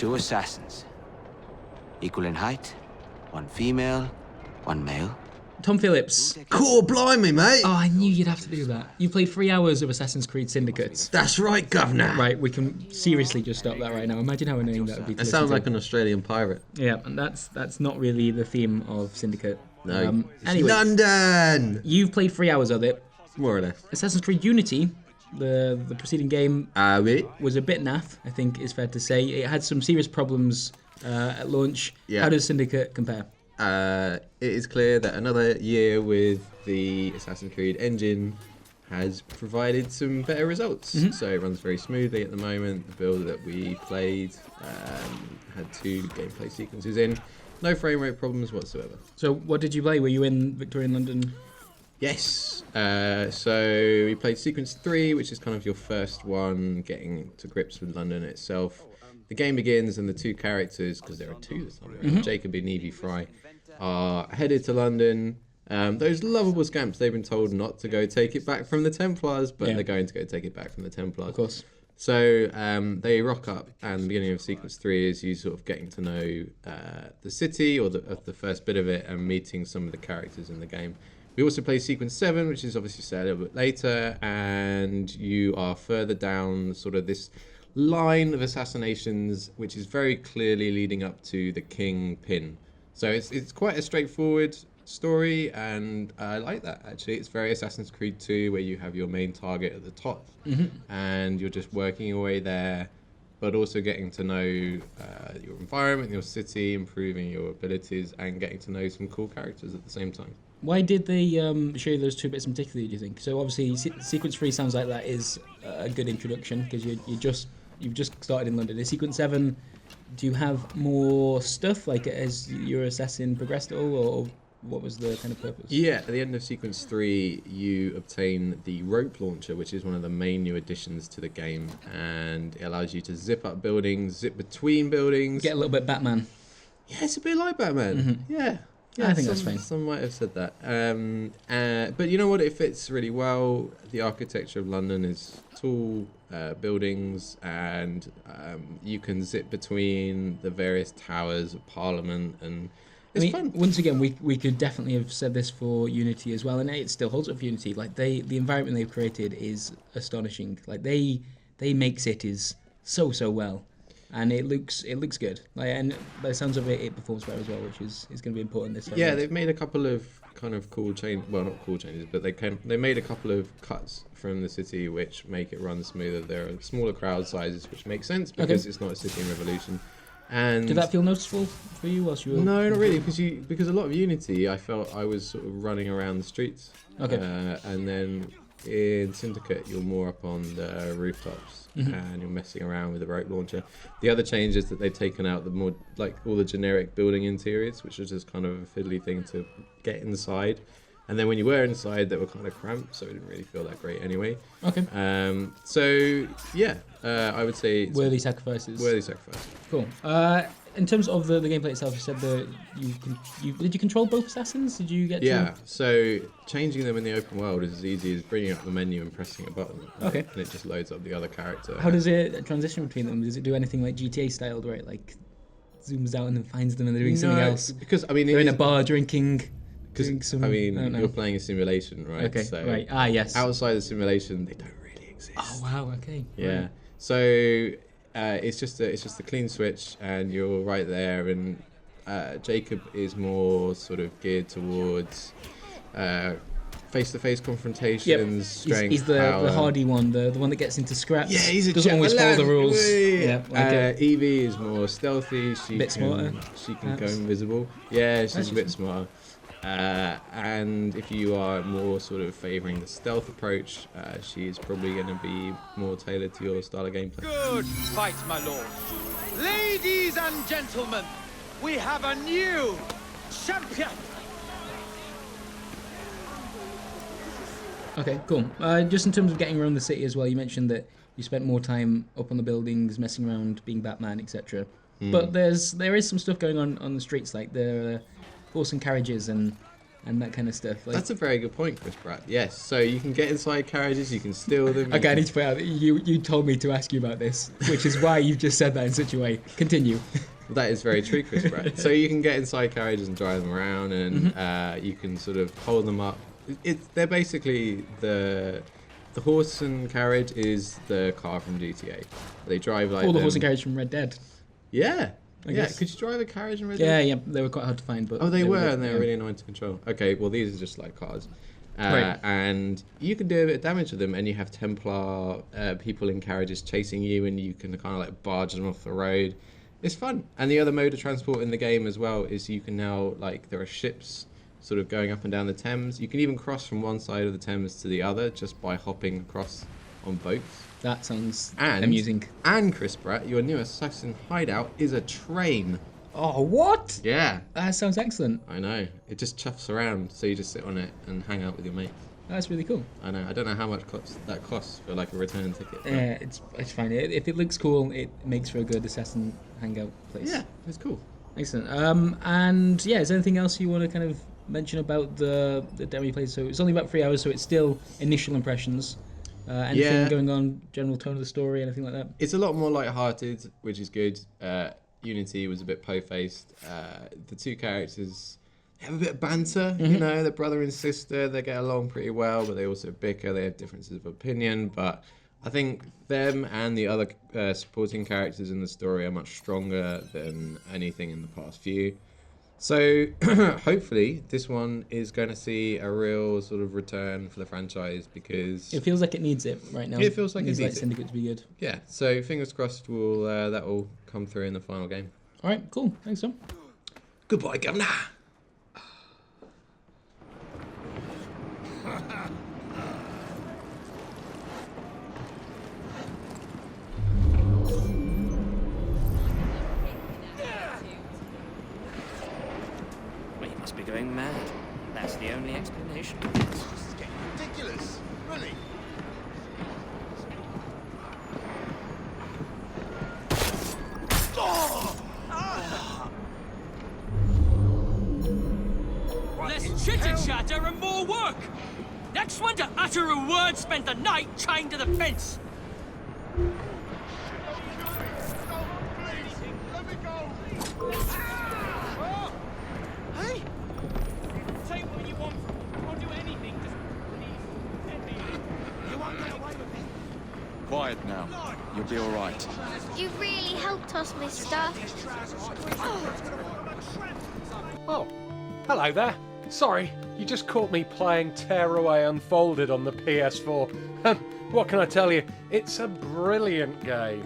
2 assassins. Equal in height, 1 female, 1 male. Tom Phillips. Cool, blimey, mate. Oh, I knew you'd have to do that. You played 3 hours of Assassin's Creed Syndicate. That's right, governor. Right, we can seriously just stop that right now. Imagine how annoying that would be to That listen sounds to. like an Australian pirate. Yeah, and that's not really the theme of Syndicate. No. Anyways, London! you've played 3 hours of it. More or less. Assassin's Creed Unity, the preceding game, Oui. was a bit naff, I think is fair to say. It had some serious problems at launch. Yeah. How does Syndicate compare? It is clear that another year with the Assassin's Creed engine has provided some better results. So it runs very smoothly at the moment. The build that we played had 2 gameplay sequences in. No frame rate problems whatsoever. So what did you play? Were you in Victorian London? Yes. So we played sequence 3, which is kind of your first one, getting to grips with London itself. The game begins and the 2 characters, because there are 2 this time, Jacob and Evie Fry, are headed to London. Those lovable scamps, they've been told not to go take it back from the Templars, but they're going to go take it back from the Templars. Of course. So they rock up, and the beginning of sequence 3 is you sort of getting to know the city, or the first bit of it, and meeting some of the characters in the game. We also play sequence 7, which is obviously set a little bit later, and you are further down sort of this line of assassinations, which is very clearly leading up to the Kingpin. So it's quite a straightforward story, and I like that actually. It's very Assassin's Creed 2, where you have your main target at the top, and you're just working your way there, but also getting to know your environment, your city, improving your abilities, and getting to know some cool characters at the same time. Why did they show you those 2 bits in particular, do you think? So obviously sequence 3 sounds like that is a good introduction, because you've just started in London. In sequence 7, do you have more stuff, like as your assassin progressed at all, or what was the kind of purpose? Yeah, at the end of sequence 3, you obtain the rope launcher, which is one of the main new additions to the game, and it allows you to zip up buildings, zip between buildings. Get a little bit Batman. Yeah, it's a bit like Batman. Yeah, I think that's fine. Some might have said that. But you know what? It fits really well. The architecture of London is tall buildings, and you can zip between the various towers of Parliament, and it's fun. Once again, we could definitely have said this for Unity as well, and it still holds up for Unity. Like the environment they've created is astonishing. Like they make cities so well. And it looks good. Like, and by the sounds of it, it performs better as well, which is going to be important this time. Yeah, they've made a couple of kind of cool changes. Well, not cool changes, but they made a couple of cuts from the city which make it run smoother. There are smaller crowd sizes, which makes sense because it's not a city in revolution. And did that feel noticeable for you whilst you were? No, not really, because a lot of Unity, I felt I was sort of running around the streets. Okay. And then in Syndicate, you're more up on the rooftops. And you're messing around with the rope launcher. The other change is that they've taken out the more, like, all the generic building interiors, which was just kind of a fiddly thing to get inside. And then when you were inside, they were kind of cramped, so it didn't really feel that great anyway. Okay. So, yeah, I would say it's worthy sacrifices. Worthy sacrifices. Cool. In terms of the gameplay itself, you said that did you control both assassins? Did you get to... So changing them in the open world is as easy as bringing up the menu and pressing a button. Okay. And it just loads up the other character. How does it transition between them? Does it do anything like GTA styled, where it like zooms out and then finds them and they're doing something else? Because I mean, they're in a bar drinking. You're playing a simulation, right? Okay. So right. Yes. Outside the simulation, they don't really exist. Oh wow. Okay. Yeah. Right. So it's just a clean switch, and you're right there. And Jacob is more sort of geared towards face-to-face confrontations, strength, he's the power. the hardy one, the one that gets into scraps. Yeah, he's a doesn't always follow the rules. Evie is more stealthy. Smarter. She can go invisible. Yeah, she's a bit smarter. And if you are more sort of favouring the stealth approach, she is probably going to be more tailored to your style of gameplay. Good fight, my lord. Ladies and gentlemen, we have a new champion. Okay, cool. Just in terms of getting around the city as well, you mentioned that you spent more time up on the buildings, messing around, being Batman, etc. But there is some stuff going on the streets, like the horse and carriages and and that kind of stuff. Like, That's a very good point, Chris Bratt. Yes, so you can get inside carriages, you can steal them. okay, I need to point out that you told me to ask you about this, which is why you've just said that in such a way. Continue. Well, that is very true, Chris Bratt. So you can get inside carriages and drive them around, and you can sort of hold them up. They're basically the horse and carriage is the car from GTA. They drive like All the horse and carriage from Red Dead. Yeah. I Yeah, guess. could you drive a carriage in Red Yeah, Dead? yeah, they were quite hard to find, but Oh, they were, good, and they were yeah. really annoying to control. Okay, well, these are just like cars. Right. And you can do a bit of damage to them, and you have Templar people in carriages chasing you, and you can kind of like barge them off the road. It's fun. And the other mode of transport in the game as well is you can now, like, there are ships sort of going up and down the Thames. You can even cross from one side of the Thames to the other just by hopping across on boats. That sounds And amusing. And Chris Bratt, your new assassin hideout is a train. Oh, what? Yeah, That sounds excellent. I know. It just chuffs around, so you just sit on it and hang out with your mates. That's really cool. I know. I don't know how much that costs for like a return ticket. but- Yeah, it's fine. If it looks cool, it makes for a good assassin hangout place. Yeah, it's cool. Excellent. And yeah, is there anything else you want to kind of mention about the demo you played? So it's only about 3 hours, so it's still initial impressions. Anything Yeah. going on? General tone of the story? Anything like that? It's a lot more light-hearted, which is good. Unity was a bit po-faced. The two characters have a bit of banter, you know, they're brother and sister, they get along pretty well, but they also bicker, they have differences of opinion, but I think them and the other supporting characters in the story are much stronger than anything in the past few. So hopefully this one is going to see a real sort of return for the franchise, because It feels like it needs it right now. It feels like it needs it. Syndicate to be good. yeah, so fingers crossed that will come through in the final game. All right, cool. Thanks, Tom. Goodbye, Governor. Well, you must be going mad. That's the only explanation. This is getting ridiculous. Really? Less chitter-chatter and more work! Next one to utter a word spent the night chained to the fence! Hey? Take what you want from me. I'll do anything, just please let me in. You won't get away with it. Quiet now. You'll be all right. You really helped us, mister. Oh, hello there. Sorry, you just caught me playing Tearaway Unfolded on the PS4. What can I tell you? It's a brilliant game.